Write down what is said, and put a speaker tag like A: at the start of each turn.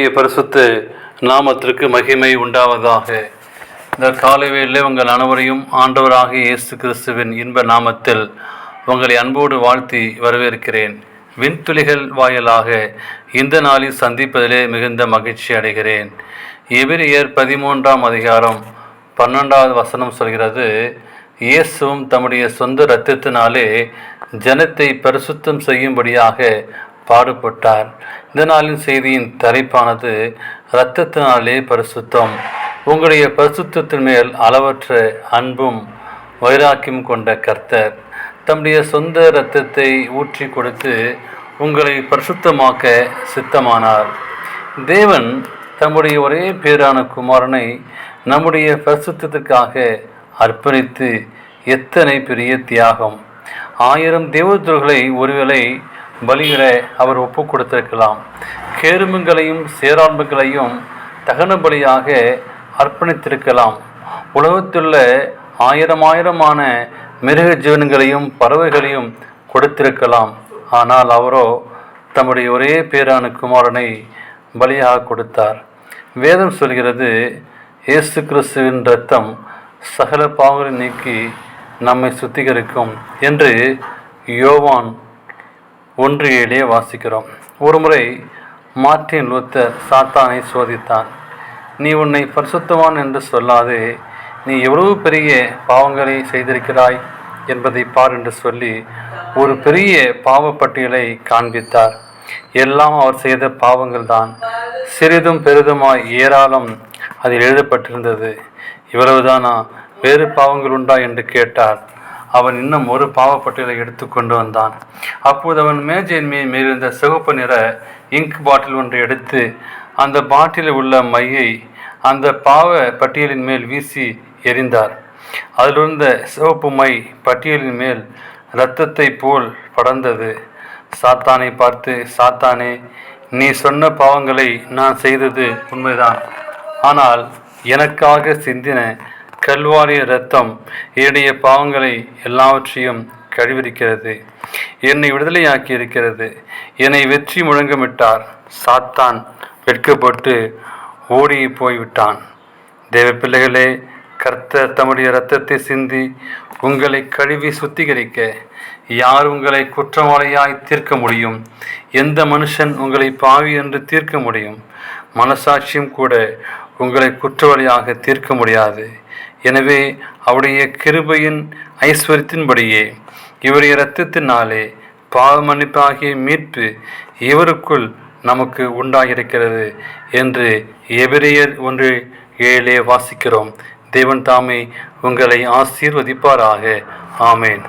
A: கர்த்தருடைய பரிசுத்த நாமத்திற்கு மகிமை உண்டாவதாக. இந்த காலைவேளையிலே உங்கள் அனைவரையும் ஆண்டவராகிய இயேசு கிறிஸ்துவின் இன்ப நாமத்தில் உங்களை அன்போடு வாழ்த்தி வரவேற்கிறேன். விண்துளிகள் வாயிலாக இந்த நாளில் சந்திப்பதிலே மிகுந்த மகிழ்ச்சி அடைகிறேன். எபிரெயர் 13ஆம் அதிகாரம் 12வது வசனம் சொல்கிறது, இயேசுவும் தம்முடைய சொந்த இரத்தத்தினாலே ஜனத்தை பரிசுத்தம் செய்யும்படியாக பாடுபட்டார். இந்த நாளின் செய்தியின் தலைப்பானது இரத்தத்தினாலே பரிசுத்தம். உங்களுடைய பரிசுத்தத்தின் மேல் அளவற்ற அன்பும் வைராக்கியம் கொண்ட கர்த்தர் தம்முடைய சொந்த இரத்தத்தை ஊற்றி கொடுத்து உங்களை பரிசுத்தமாக்க சித்தமானார். தேவன் தம்முடைய ஒரே பேரான குமாரனை நம்முடைய பரிசுத்தத்துக்காக அர்ப்பணித்து எத்தனை பெரிய தியாகம்! 1000 தேவதூதர்களை ஒருவேளை பலியிட அவர் ஒப்பு கொடுத்திருக்கலாம். கேருமங்களையும் சேராண்மைகளையும் தகன பலியாக அர்ப்பணித்திருக்கலாம். உலகத்துள்ள ஆயிரமான மிருக ஜீவன்களையும் பறவைகளையும் கொடுத்திருக்கலாம். ஆனால் அவரோ தம்முடைய ஒரே பேரான குமாரனை பலியாக கொடுத்தார். வேதம் சொல்கிறது, இயேசு கிறிஸ்துவின் இரத்தம் சகல பாவங்களை நீக்கி நம்மை சுத்திகரிக்கும் என்று யோவான் 1:7 வாசிக்கிறோம். ஒருமுறை மார்ட்டின் லூத்தர் சாத்தானை சோதித்தான். நீ உன்னை பரிசுத்தவான் என்று சொல்லாதே, நீ எவ்வளவு பெரிய பாவங்களை செய்திருக்கிறாய் என்பதை பார் என்று சொல்லி ஒரு பெரிய பாவப்பட்டியலை காண்பித்தார். எல்லாம் அவர் செய்த பாவங்கள் தான். சிறிதும் பெரிதுமாய் ஏராளம் அதில் எழுதப்பட்டிருந்தது. இவ்வளவுதானா, வேறு பாவங்கள் உண்டா என்று கேட்டார். அவன் இன்னும் ஒரு பாவப்பட்டியலை எடுத்து கொண்டு வந்தான். அப்போது அவன் மேஜையின் மேலிருந்த சிவப்பு நிற இங்க் பாட்டில் ஒன்றை எடுத்து அந்த பாட்டிலில் உள்ள மையை அந்த பாவ பட்டியலின் மேல் வீசி எறிந்தார். அதிலிருந்த சிவப்பு மை பட்டியலின் மேல் இரத்தத்தை போல் படர்ந்தது. சாத்தானை பார்த்து, சாத்தானே, நீ சொன்ன பாவங்களை நான் செய்தது உண்மைதான். ஆனால் எனக்காக சிந்தின கல்வாரிய இரத்தம் என்னுடைய பாவங்களை எல்லாவற்றையும் கழுவிருக்கிறது, என்னை விடுதலையாக்கி இருக்கிறது. என்னை வெற்றி முழங்கமிட்டார். சாத்தான் வெட்கப்பட்டு ஓடி போய்விட்டான். தேவ பிள்ளைகளே, கர்த்தர் தம்முடைய இரத்தத்தை சிந்தி உங்களை கழுவி சுத்திகரிக்க யார் உங்களை குற்றவாளியாய் தீர்க்க முடியும்? எந்த மனுஷன் உங்களை பாவி என்று தீர்க்க முடியும்? மனசாட்சியும் கூட உங்களை குற்றவாளியாக தீர்க்க முடியாது. எனவே அவருடைய கிருபையின் ஐஸ்வர்யத்தின்படியே இவருடைய இரத்தத்தினாலே பாவ மன்னிப்பாகிய மீட்பு இவருக்குள் நமக்கு உண்டாகியிருக்கிறது என்று எபிரெயர் 1:7 வாசிக்கிறோம். தேவன் தாமே உங்களை ஆசீர்வதிப்பாராக. ஆமேன்.